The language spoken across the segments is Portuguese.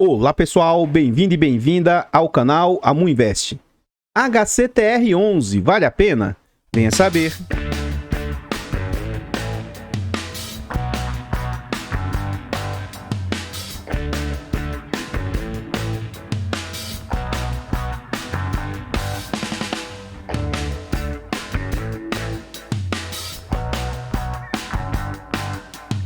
Olá pessoal, bem-vindo e bem-vinda ao canal Amu Invest. HCTR11, vale a pena? Venha saber.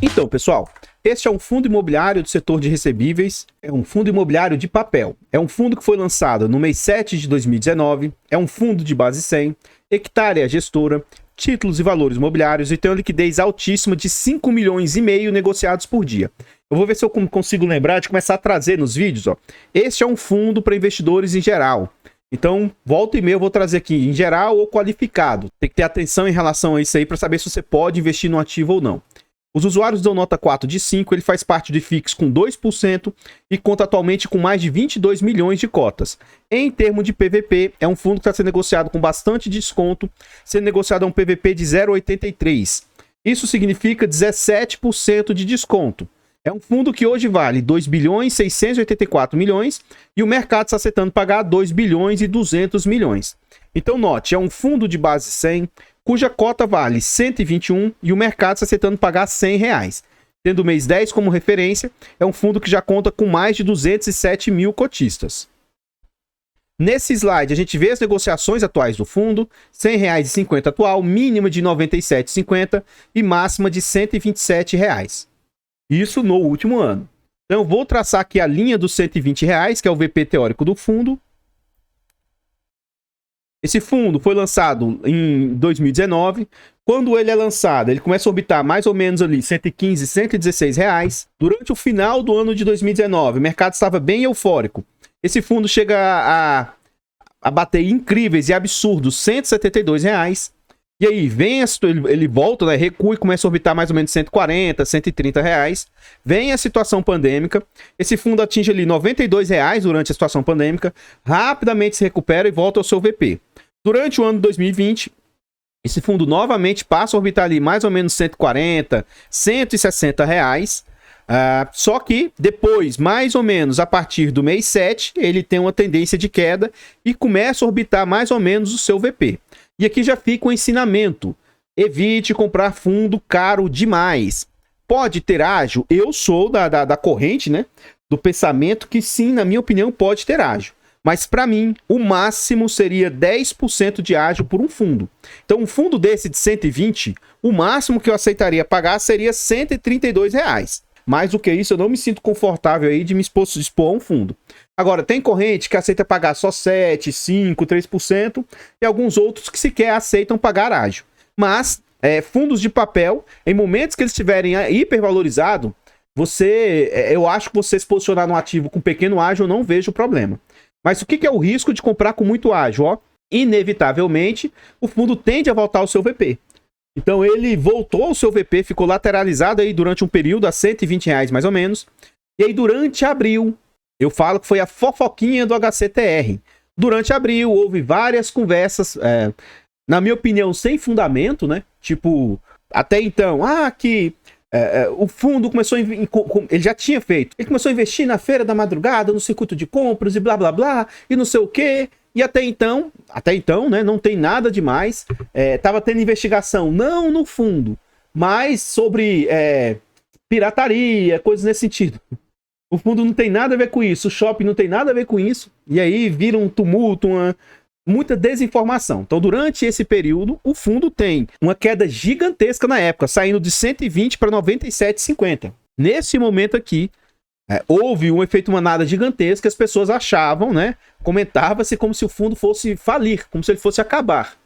Então, pessoal, este é um fundo imobiliário do setor de recebíveis, é um fundo imobiliário de papel. É um fundo que foi lançado no mês 7 de 2019, é um fundo de base 100, hectare gestora, títulos e valores imobiliários e tem uma liquidez altíssima de 5 milhões e meio negociados por dia. Eu vou ver se eu consigo lembrar de começar a trazer nos vídeos, ó. Este é um fundo para investidores em geral. Então, volta e meia eu vou trazer aqui em geral ou qualificado. Tem que ter atenção em relação a isso aí para saber se você pode investir no ativo ou não. Os usuários dão nota 4 de 5, ele faz parte de FIX com 2% e conta atualmente com mais de 22 milhões de cotas. Em termos de PVP, é um fundo que está sendo negociado com bastante desconto, sendo negociado a um PVP de 0,83. Isso significa 17% de desconto. É um fundo que hoje vale 2 bilhões 684 milhões e o mercado está aceitando pagar 2 bilhões e 200 milhões. Então note, é um fundo de base 100, cuja cota vale 121 e o mercado está aceitando pagar R$100. Tendo o mês 10 como referência, é um fundo que já conta com mais de 207 mil cotistas. Nesse slide, a gente vê as negociações atuais do fundo, R$100,50 atual, mínima de R$ 97,50 e máxima de R$ 127. Isso no último ano. Então eu vou traçar aqui a linha dos R$120, que é o VP teórico do fundo. Esse fundo foi lançado em 2019. Quando ele é lançado, ele começa a orbitar mais ou menos ali 115, 116 reais. Durante o final do ano de 2019, o mercado estava bem eufórico. Esse fundo chega a bater incríveis e absurdos 172 reais. E aí ele volta, né, recua e começa a orbitar mais ou menos 140, 130 reais. Vem a situação pandêmica. Esse fundo atinge ali 92 reais durante a situação pandêmica. Rapidamente se recupera e volta ao seu VP. Durante o ano de 2020, esse fundo novamente passa a orbitar ali mais ou menos 140, 160 reais. Só que depois, mais ou menos a partir do mês 7, ele tem uma tendência de queda e começa a orbitar mais ou menos o seu VP. E aqui já fica o ensinamento. Evite comprar fundo caro demais. Pode ter ágio? Eu sou da corrente, né? Do pensamento que sim, na minha opinião, pode ter ágio. Mas para mim, o máximo seria 10% de ágio por um fundo. Então, um fundo desse de 120, o máximo que eu aceitaria pagar seria R$ 132. Mais do que isso, eu não me sinto confortável aí de me expor a um fundo. Agora, tem corrente que aceita pagar só 7, 5, 3% e alguns outros que sequer aceitam pagar ágio. Mas, fundos de papel, em momentos que eles estiverem hipervalorizados, eu acho que você se posicionar no ativo com pequeno ágio, eu não vejo problema. Mas o que é o risco de comprar com muito ágio? Ó, inevitavelmente, o fundo tende a voltar ao seu VP. Então ele voltou ao seu VP, ficou lateralizado aí durante um período a 120 reais mais ou menos. E aí durante abril, eu falo que foi a fofoquinha do HCTR. Durante abril houve várias conversas, na minha opinião, sem fundamento, né? Tipo, até então, o fundo começou ele já tinha feito. Ele começou a investir na feira da madrugada, no circuito de compras e blá blá blá, e não sei o quê. E até então, né, não tem nada demais. Tava tendo investigação, não no fundo, mas sobre pirataria, coisas nesse sentido. O fundo não tem nada a ver com isso, o shopping não tem nada a ver com isso. E aí vira um tumulto, muita desinformação. Então, durante esse período, o fundo tem uma queda gigantesca na época, saindo de 120 para 97,50. Nesse momento aqui, houve um efeito manada gigantesco, as pessoas achavam, né? Comentava-se como se o fundo fosse falir, como se ele fosse acabar.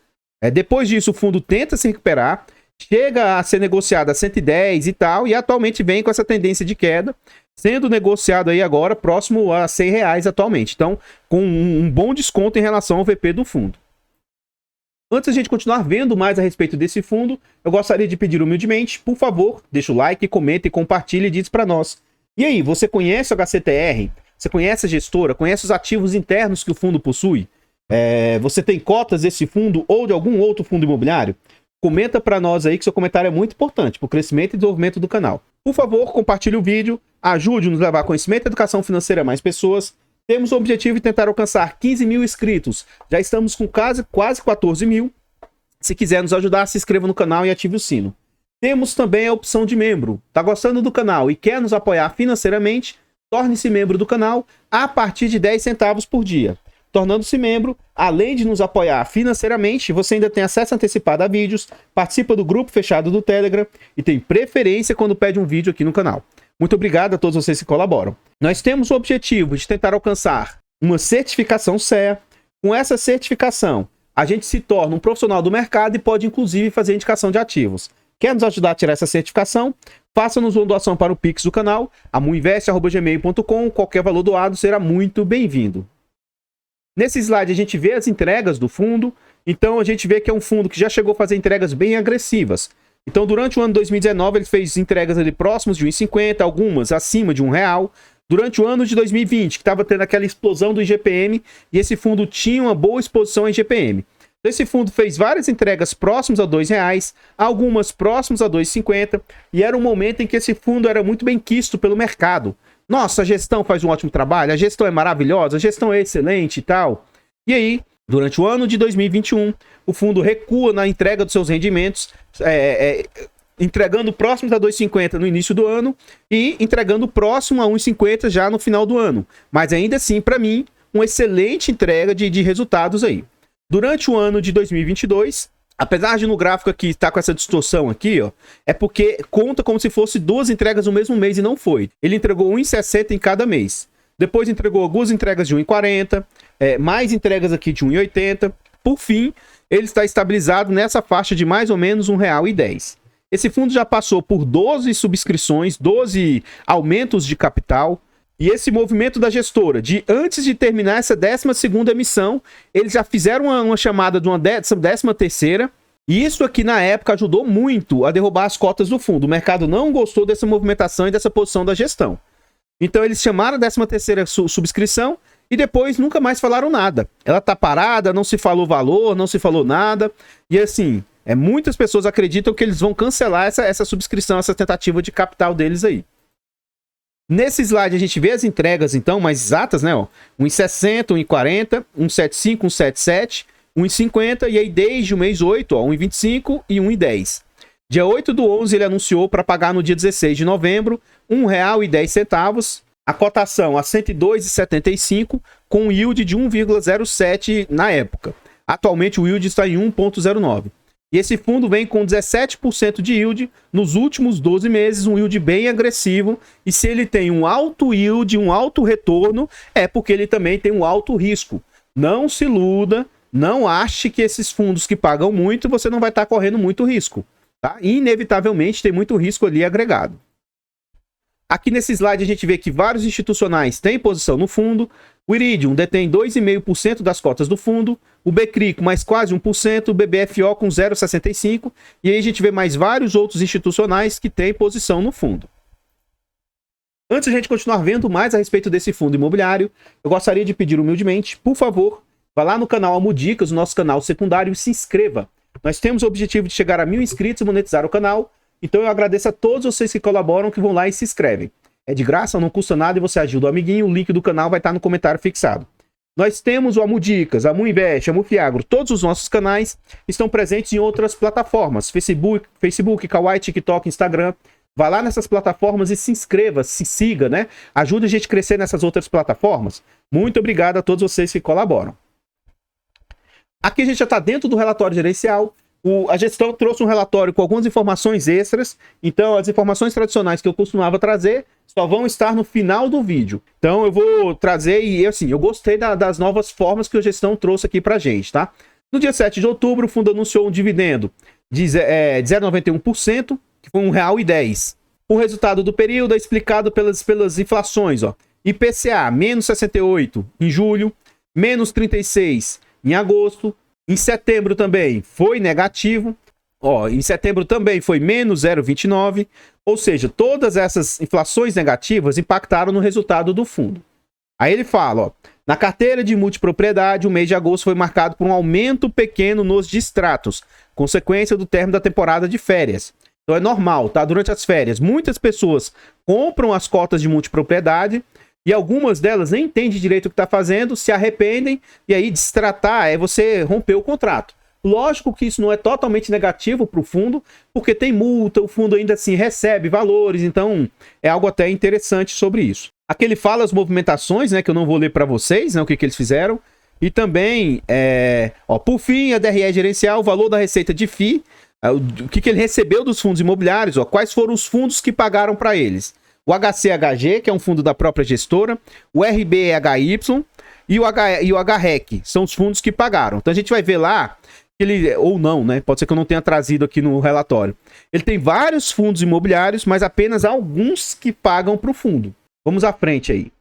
Depois disso, o fundo tenta se recuperar, chega a ser negociado a 110 e tal, e atualmente vem com essa tendência de queda, sendo negociado aí agora próximo a R$100 atualmente. Então, com um bom desconto em relação ao VP do fundo. Antes de a gente continuar vendo mais a respeito desse fundo, eu gostaria de pedir humildemente, por favor, deixa o like, comenta e compartilha e diz para nós. E aí, você conhece o HCTR? Você conhece a gestora? Conhece os ativos internos que o fundo possui? Você tem cotas desse fundo ou de algum outro fundo imobiliário? Comenta para nós aí, que seu comentário é muito importante para o crescimento e desenvolvimento do canal. Por favor, compartilhe o vídeo, ajude nos a levar conhecimento e educação financeira a mais pessoas. Temos o objetivo de tentar alcançar 15 mil inscritos. Já estamos com quase 14 mil. Se quiser nos ajudar, se inscreva no canal e ative o sino. Temos também a opção de membro. Está gostando do canal e quer nos apoiar financeiramente? Torne-se membro do canal a partir de 10 centavos por dia. Tornando-se membro, além de nos apoiar financeiramente, você ainda tem acesso antecipado a vídeos, participa do grupo fechado do Telegram e tem preferência quando pede um vídeo aqui no canal. Muito obrigado a todos vocês que colaboram. Nós temos o objetivo de tentar alcançar uma certificação CEA. Com essa certificação, a gente se torna um profissional do mercado e pode inclusive fazer indicação de ativos. Quer nos ajudar a tirar essa certificação? Faça-nos uma doação para o Pix do canal, amuinvest@gmail.com. Qualquer valor doado será muito bem-vindo. Nesse slide a gente vê as entregas do fundo. Então a gente vê que é um fundo que já chegou a fazer entregas bem agressivas. Então durante o ano 2019 ele fez entregas ali próximos de 1,50, algumas acima de R$1. Durante o ano de 2020, que estava tendo aquela explosão do IGPM, e esse fundo tinha uma boa exposição ao IGPM. Esse fundo fez várias entregas próximas a R$2, algumas próximas a R$2,50, e era um momento em que esse fundo era muito bem quisto pelo mercado. Nossa, a gestão faz um ótimo trabalho, a gestão é maravilhosa, a gestão é excelente e tal. E aí, durante o ano de 2021, o fundo recua na entrega dos seus rendimentos, entregando próximos a R$2,50 no início do ano e entregando próximo a R$1,50 já no final do ano. Mas ainda assim, para mim, uma excelente entrega de resultados aí. Durante o ano de 2022, apesar de no gráfico aqui estar com essa distorção aqui, ó, é porque conta como se fosse 2 entregas no mesmo mês e não foi. Ele entregou 1,60 em cada mês. Depois entregou algumas entregas de 1,40, mais entregas aqui de 1,80. Por fim, ele está estabilizado nessa faixa de mais ou menos R$1,10. Esse fundo já passou por 12 subscrições, 12 aumentos de capital. E esse movimento da gestora, de antes de terminar essa 12ª emissão, eles já fizeram uma chamada de uma 13ª. E isso aqui na época ajudou muito a derrubar as cotas do fundo. O mercado não gostou dessa movimentação e dessa posição da gestão. Então eles chamaram a 13ª subscrição e depois nunca mais falaram nada. Ela tá parada, não se falou valor, não se falou nada. E assim, muitas pessoas acreditam que eles vão cancelar essa subscrição, essa tentativa de capital deles aí. Nesse slide a gente vê as entregas então mais exatas, né? 1,60, 1,40, 1,75, 1,77, 1,50 e aí desde o mês 8, 1,25 e 1,10. Dia 8/11 ele anunciou para pagar no dia 16 de novembro R$1,10, a cotação a 102,75 com um yield de 1,07 na época. Atualmente o yield está em 1,09. E esse fundo vem com 17% de yield nos últimos 12 meses, um yield bem agressivo. E se ele tem um alto yield, um alto retorno, é porque ele também tem um alto risco. Não se iluda, não ache que esses fundos que pagam muito, você não vai estar correndo muito risco. Tá? Inevitavelmente tem muito risco ali agregado. Aqui nesse slide a gente vê que vários institucionais têm posição no fundo. O Iridium detém 2,5% das cotas do fundo, o BCRI com mais quase 1%, o BBFO com 0,65%, e aí a gente vê mais vários outros institucionais que têm posição no fundo. Antes de a gente continuar vendo mais a respeito desse fundo imobiliário, eu gostaria de pedir humildemente, por favor, vá lá no canal Almudicas, o nosso canal secundário, e se inscreva. Nós temos o objetivo de chegar a 1.000 inscritos e monetizar o canal, então eu agradeço a todos vocês que colaboram, que vão lá e se inscrevem. É de graça, não custa nada e você ajuda o amiguinho. O link do canal vai estar no comentário fixado. Nós temos o Almudicas, a Amuinvest, a Mufiagro. Todos os nossos canais estão presentes em outras plataformas. Facebook, Kawaii, TikTok, Instagram. Vá lá nessas plataformas e se inscreva, se siga, né? Ajuda a gente a crescer nessas outras plataformas. Muito obrigado a todos vocês que colaboram. Aqui a gente já está dentro do relatório gerencial. A gestão trouxe um relatório com algumas informações extras. Então, as informações tradicionais que eu costumava trazer só vão estar no final do vídeo. Então, eu vou trazer e, assim, eu gostei das novas formas que a gestão trouxe aqui pra gente, tá? No dia 7 de outubro, o fundo anunciou um dividendo de 0,91%, que foi R$1,10. O resultado do período é explicado pelas inflações, ó. IPCA, menos 68 em julho, menos 36 em agosto. Em setembro também foi negativo. Ó, em setembro também foi menos 0,29. Ou seja, todas essas inflações negativas impactaram no resultado do fundo. Aí ele fala, ó, na carteira de multipropriedade, o mês de agosto foi marcado por um aumento pequeno nos distratos, consequência do término da temporada de férias. Então é normal, tá? Durante as férias, muitas pessoas compram as cotas de multipropriedade e algumas delas nem entendem direito o que está fazendo, se arrependem, e aí destratar é você romper o contrato. Lógico que isso não é totalmente negativo para o fundo, porque tem multa, o fundo ainda assim recebe valores, então é algo até interessante sobre isso. Aqui ele fala as movimentações, né, que eu não vou ler para vocês, né, o que eles fizeram, e também, por fim, a DRE gerencial, o valor da receita de FII, o que ele recebeu dos fundos imobiliários, quais foram os fundos que pagaram para eles. O HCHG, que é um fundo da própria gestora, o RBHY e o HREC, são os fundos que pagaram. Então a gente vai ver lá, ou não, né? Pode ser que eu não tenha trazido aqui no relatório. Ele tem vários fundos imobiliários, mas apenas alguns que pagam para o fundo. Vamos à frente aí.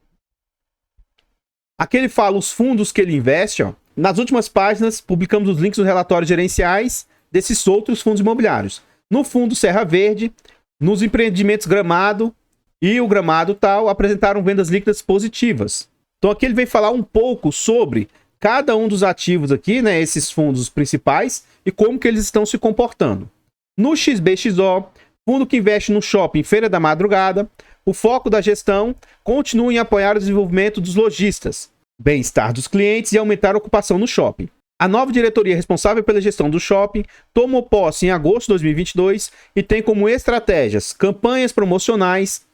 Aqui ele fala os fundos que ele investe. Nas últimas páginas, publicamos os links dos relatórios gerenciais desses outros fundos imobiliários. No fundo Serra Verde, nos empreendimentos Gramado e o Gramado Tal, apresentaram vendas líquidas positivas. Então aqui ele vem falar um pouco sobre cada um dos ativos aqui, né, esses fundos principais, e como que eles estão se comportando. No XBXO, fundo que investe no shopping Feira da Madrugada, o foco da gestão continua em apoiar o desenvolvimento dos lojistas, bem-estar dos clientes e aumentar a ocupação no shopping. A nova diretoria responsável pela gestão do shopping tomou posse em agosto de 2022 e tem como estratégias campanhas promocionais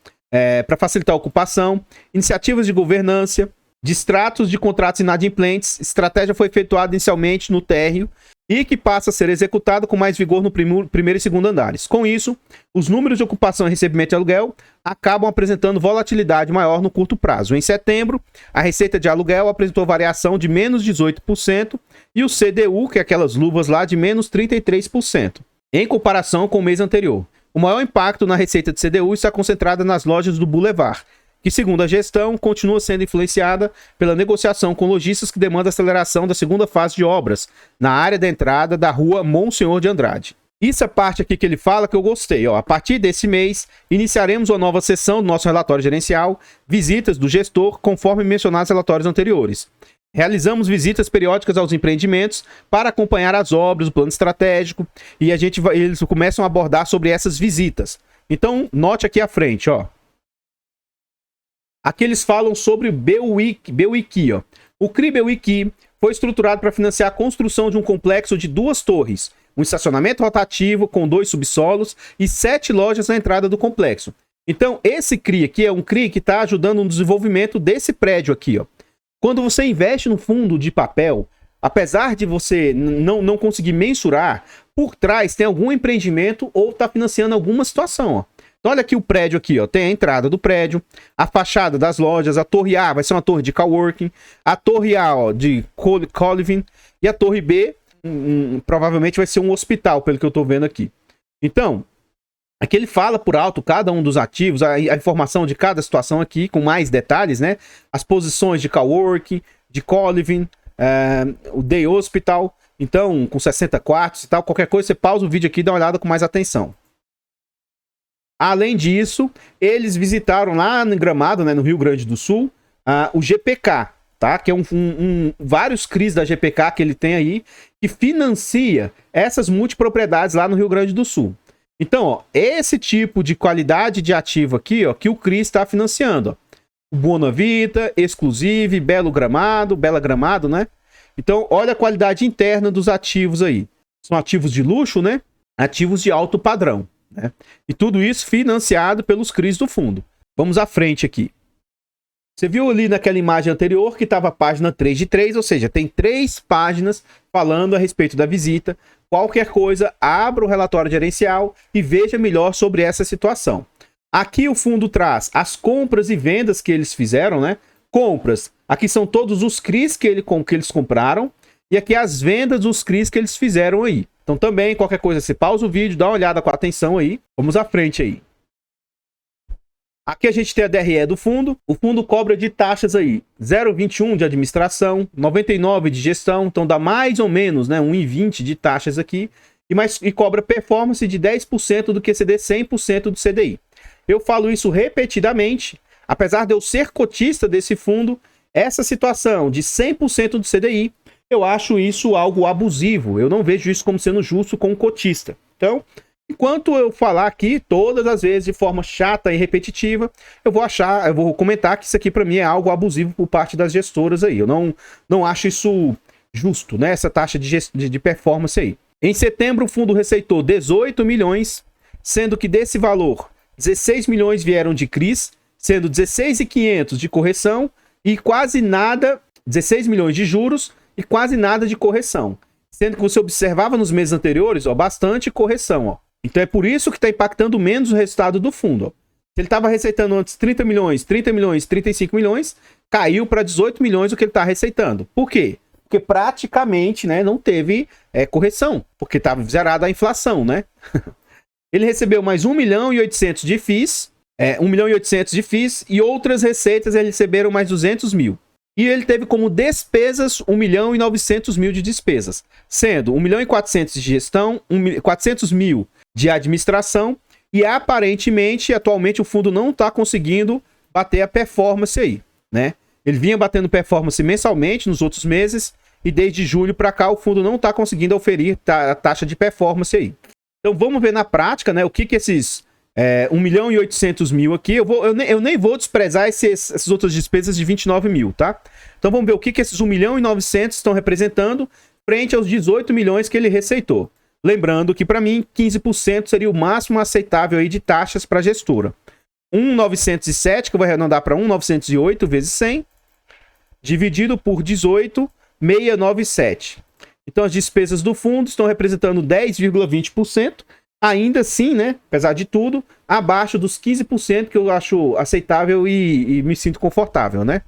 para facilitar a ocupação, iniciativas de governança, distratos de contratos inadimplentes. Estratégia foi efetuada inicialmente no térreo e que passa a ser executada com mais vigor no primeiro e segundo andares. Com isso, os números de ocupação e recebimento de aluguel acabam apresentando volatilidade maior no curto prazo. Em setembro, a receita de aluguel apresentou variação de menos 18% e o CDU, que é aquelas luvas lá, de menos 33%, em comparação com o mês anterior. O maior impacto na receita de CDU está concentrado nas lojas do Boulevard, que, segundo a gestão, continua sendo influenciada pela negociação com lojistas que demanda aceleração da segunda fase de obras na área da entrada da rua Monsenhor de Andrade. Isso é a parte aqui que ele fala que eu gostei. A partir desse mês, iniciaremos uma nova sessão do nosso relatório gerencial, visitas do gestor, conforme mencionados nos relatórios anteriores. Realizamos visitas periódicas aos empreendimentos para acompanhar as obras, o plano estratégico, e eles começam a abordar sobre essas visitas. Então, note aqui à frente, Aqui eles falam sobre o BUIQ. O CRI BUIQ foi estruturado para financiar a construção de um complexo de 2 torres, um estacionamento rotativo com 2 subsolos e 7 lojas na entrada do complexo. Então, esse CRI aqui é um CRI que está ajudando no desenvolvimento desse prédio aqui. Quando você investe no fundo de papel, apesar de você não conseguir mensurar, por trás tem algum empreendimento ou está financiando alguma situação. Então, olha aqui o prédio aqui, tem a entrada do prédio, a fachada das lojas, a torre A vai ser uma torre de coworking, a torre A de co-living e a torre B provavelmente vai ser um hospital, pelo que eu estou vendo aqui. Então, aqui ele fala por alto cada um dos ativos, a informação de cada situação aqui, com mais detalhes, né? As posições de coworking, de co-living, o day hospital, então com 60 quartos e tal, qualquer coisa você pausa o vídeo aqui e dá uma olhada com mais atenção. Além disso, eles visitaram lá no Gramado, né, no Rio Grande do Sul, o GPK, tá? Que é vários CRIs da GPK que ele tem aí, que financia essas multipropriedades lá no Rio Grande do Sul. Então, esse tipo de qualidade de ativo aqui, que o CRI está financiando. O Buona Vita, Exclusive, Bela Gramado, né? Então, olha a qualidade interna dos ativos aí. São ativos de luxo, né? Ativos de alto padrão. Né? E tudo isso financiado pelos CRIs do fundo. Vamos à frente aqui. Você viu ali naquela imagem anterior que estava a página 3 de 3, ou seja, tem 3 páginas falando a respeito da visita. Qualquer coisa, abra o relatório gerencial e veja melhor sobre essa situação. Aqui o fundo traz as compras e vendas que eles fizeram, né? Compras, aqui são todos os CRIs que eles compraram, e aqui as vendas dos CRIs que eles fizeram aí. Então também, qualquer coisa, você pausa o vídeo, dá uma olhada com atenção aí. Vamos à frente aí. Aqui a gente tem a DRE do fundo. O fundo cobra de taxas aí 0,21 de administração, 99 de gestão. Então dá mais ou menos, né, 1,20 de taxas aqui. E cobra performance de 10% do QCD, 100% do CDI. Eu falo isso repetidamente. Apesar de eu ser cotista desse fundo, essa situação de 100% do CDI, eu acho isso algo abusivo. Eu não vejo isso como sendo justo com o cotista. Então, enquanto eu falar aqui todas as vezes de forma chata e repetitiva, eu vou comentar que isso aqui para mim é algo abusivo por parte das gestoras aí. Eu não acho isso justo, né? Essa taxa de performance aí. Em setembro, o fundo receitou 18 milhões, sendo que desse valor, 16 milhões vieram de CRIs, sendo 16.500 de correção e quase nada, 16 milhões de juros e quase nada de correção. Sendo que você observava nos meses anteriores, ó, bastante correção, ó. Então é por isso que está impactando menos o resultado do fundo, ó. Se ele estava receitando antes 30 milhões, 35 milhões, caiu para 18 milhões o que ele está receitando. Por quê? Porque praticamente, né, não teve correção, porque estava zerada a inflação, né? Ele recebeu mais 1 milhão e 800 de FIIs, 1 milhão e 800 de FIIs, e outras receitas eles receberam mais 200 mil. E ele teve como despesas 1 milhão e 900 mil de despesas, sendo 1 milhão e 400 de gestão, 400 mil de administração, e aparentemente, atualmente, o fundo não está conseguindo bater a performance aí, né? Ele vinha batendo performance mensalmente nos outros meses, e desde julho para cá o fundo não está conseguindo oferir a taxa de performance aí. Então vamos ver na prática, né, o que esses 1 milhão e 800 mil aqui, eu nem vou desprezar essas outras despesas de 29 mil, tá? Então vamos ver o que esses 1 milhão e 900 estão representando frente aos 18 milhões que ele receitou. Lembrando que para mim 15% seria o máximo aceitável aí de taxas para a gestora. 1.907, que eu vou arredondar para 1.908 vezes 100, dividido por 18.697. Então as despesas do fundo estão representando 10,20%, ainda assim, né, apesar de tudo, abaixo dos 15% que eu acho aceitável e me sinto confortável, né?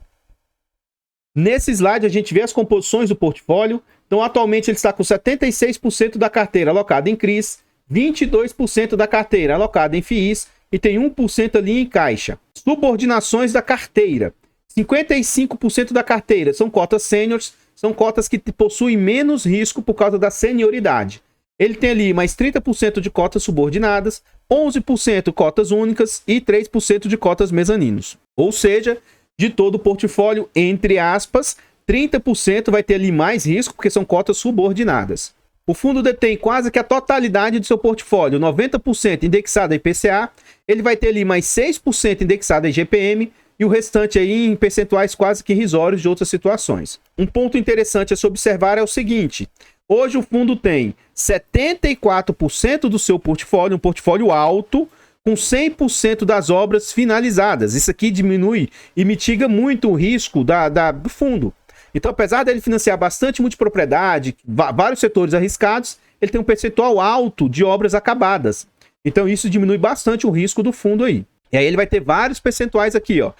Nesse slide a gente vê as composições do portfólio. Então atualmente ele está com 76% da carteira alocada em CRIs, 22% da carteira alocada em FIIs e tem 1% ali em caixa. Subordinações da carteira. 55% da carteira são cotas sêniores, são cotas que possuem menos risco por causa da senioridade. Ele tem ali mais 30% de cotas subordinadas, 11% cotas únicas e 3% de cotas mezaninos. Ou seja, de todo o portfólio, entre aspas, 30% vai ter ali mais risco porque são cotas subordinadas. O fundo detém quase que a totalidade do seu portfólio, 90% indexado a IPCA, ele vai ter ali mais 6% indexado a IGPM e o restante aí em percentuais quase que irrisórios de outras situações. Um ponto interessante a se observar é o seguinte: hoje o fundo tem 74% do seu portfólio, um portfólio alto, com 100% das obras finalizadas. Isso aqui diminui e mitiga muito o risco do fundo. Então, apesar dele financiar bastante multipropriedade, vários setores arriscados, ele tem um percentual alto de obras acabadas. Então, isso diminui bastante o risco do fundo aí. E aí ele vai ter vários percentuais aqui, ó.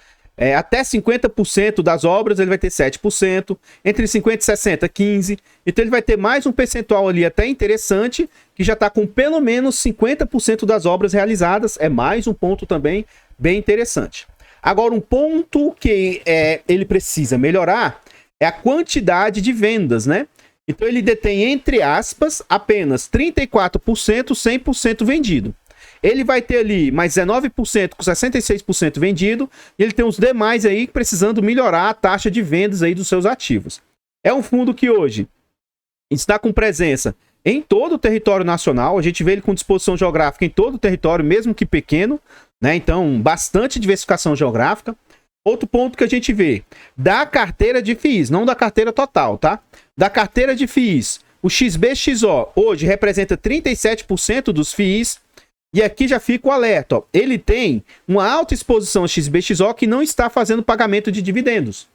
Até 50% das obras ele vai ter 7%, entre 50 e 60, 15%. Então ele vai ter mais um percentual ali até interessante, que já está com pelo menos 50% das obras realizadas. É mais um ponto também bem interessante. Agora, um ponto que ele precisa melhorar é a quantidade de vendas, né? Então ele detém, entre aspas, apenas 34%, 100% vendido. Ele vai ter ali mais 19% com 66% vendido, e ele tem os demais aí precisando melhorar a taxa de vendas aí dos seus ativos. É um fundo que hoje está com presença em todo o território nacional, a gente vê ele com disposição geográfica em todo o território, mesmo que pequeno, né? Então, bastante diversificação geográfica. Outro ponto que a gente vê, da carteira de FIIs, não da carteira total, tá? Da carteira de FIIs, o XBXO hoje representa 37% dos FIIs, e aqui já fica o alerta, ó. Ele tem uma alta exposição a XBXO que não está fazendo pagamento de dividendos.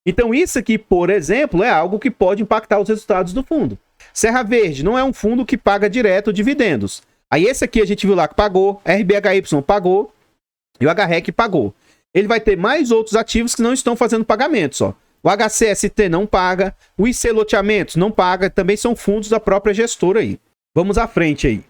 Então isso aqui, por exemplo, é algo que pode impactar os resultados do fundo. Serra Verde não é um fundo que paga direto dividendos. Aí esse aqui a gente viu lá que pagou, RBHY pagou e o HREC pagou. Ele vai ter mais outros ativos que não estão fazendo pagamentos, ó. O HCST não paga, o IC Loteamentos não paga, também são fundos da própria gestora aí. Vamos à frente aí.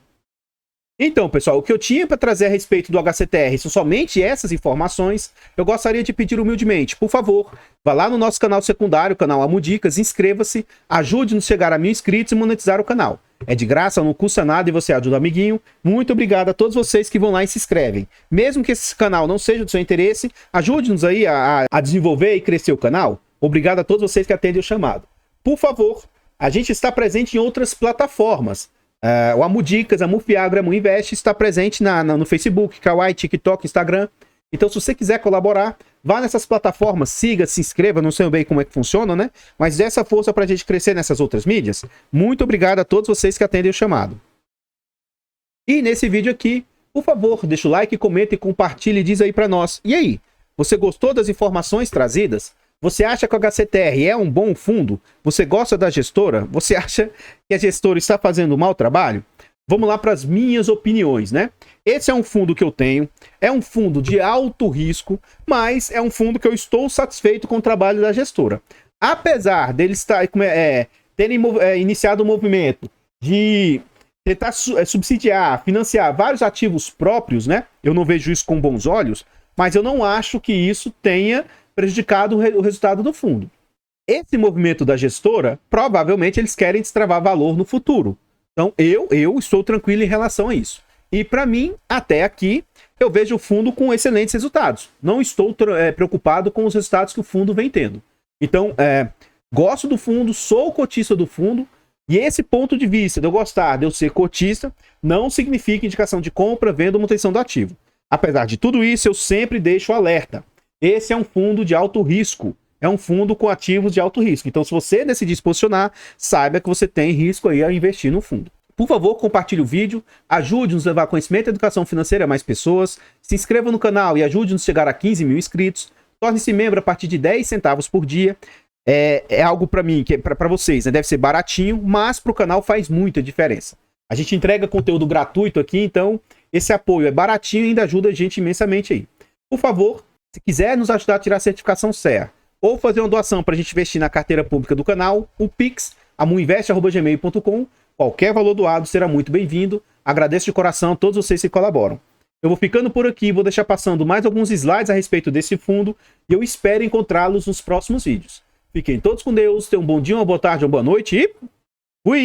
Então, pessoal, o que eu tinha para trazer a respeito do HCTR são somente essas informações. Eu gostaria de pedir humildemente, por favor, vá lá no nosso canal secundário, o canal Amudicas, inscreva-se, ajude-nos a chegar a 1000 inscritos e monetizar o canal. É de graça, não custa nada e você ajuda o amiguinho. Muito obrigado a todos vocês que vão lá e se inscrevem. Mesmo que esse canal não seja do seu interesse, ajude-nos aí a desenvolver e crescer o canal. Obrigado a todos vocês que atendem o chamado. por favor, a gente está presente em outras plataformas. O Amudicas, a Mufiagro, a Muinvest está presente no Facebook, Kawaii, TikTok, Instagram. Então, se você quiser colaborar, vá nessas plataformas, siga, se inscreva, não sei bem como é que funciona, né? Mas dê essa força para a gente crescer nessas outras mídias. Muito obrigado a todos vocês que atendem o chamado. E nesse vídeo aqui, por favor, deixa o like, comenta e compartilhe e diz aí para nós. E aí, você gostou das informações trazidas? Você acha que o HCTR é um bom fundo? Você gosta da gestora? Você acha que a gestora está fazendo um mau trabalho? Vamos lá para as minhas opiniões, né? Esse é um fundo que eu tenho, é um fundo de alto risco, mas é um fundo que eu estou satisfeito com o trabalho da gestora. Apesar deles terem iniciado o movimento de tentar subsidiar, financiar vários ativos próprios, né? Eu não vejo isso com bons olhos, mas eu não acho que isso tenha prejudicado o resultado do fundo. Esse movimento da gestora, provavelmente eles querem destravar valor no futuro. Então, eu estou tranquilo em relação a isso. E para mim, até aqui, eu vejo o fundo com excelentes resultados. Não estou preocupado com os resultados que o fundo vem tendo. Então, gosto do fundo, sou cotista do fundo, e esse ponto de vista de eu gostar, de eu ser cotista, não significa indicação de compra, venda ou manutenção do ativo. Apesar de tudo isso, eu sempre deixo alerta. Esse é um fundo de alto risco. É um fundo com ativos de alto risco. Então, se você decidir se posicionar, saiba que você tem risco aí a investir no fundo. Por favor, compartilhe o vídeo, ajude-nos a levar conhecimento e educação financeira a mais pessoas, se inscreva no canal e ajude-nos a chegar a 15 mil inscritos, torne-se membro a partir de 10 centavos por dia. É algo para mim, que para vocês, né, deve ser baratinho, mas para o canal faz muita diferença. A gente entrega conteúdo gratuito aqui, então esse apoio é baratinho e ainda ajuda a gente imensamente aí. Por favor, se quiser nos ajudar a tirar a certificação CEA ou fazer uma doação para a gente investir na carteira pública do canal, o Pix, amuinvest@gmail.com, qualquer valor doado será muito bem-vindo. Agradeço de coração a todos vocês que colaboram. Eu vou ficando por aqui, vou deixar passando mais alguns slides a respeito desse fundo e eu espero encontrá-los nos próximos vídeos. Fiquem todos com Deus, tenham um bom dia, uma boa tarde, uma boa noite e fui!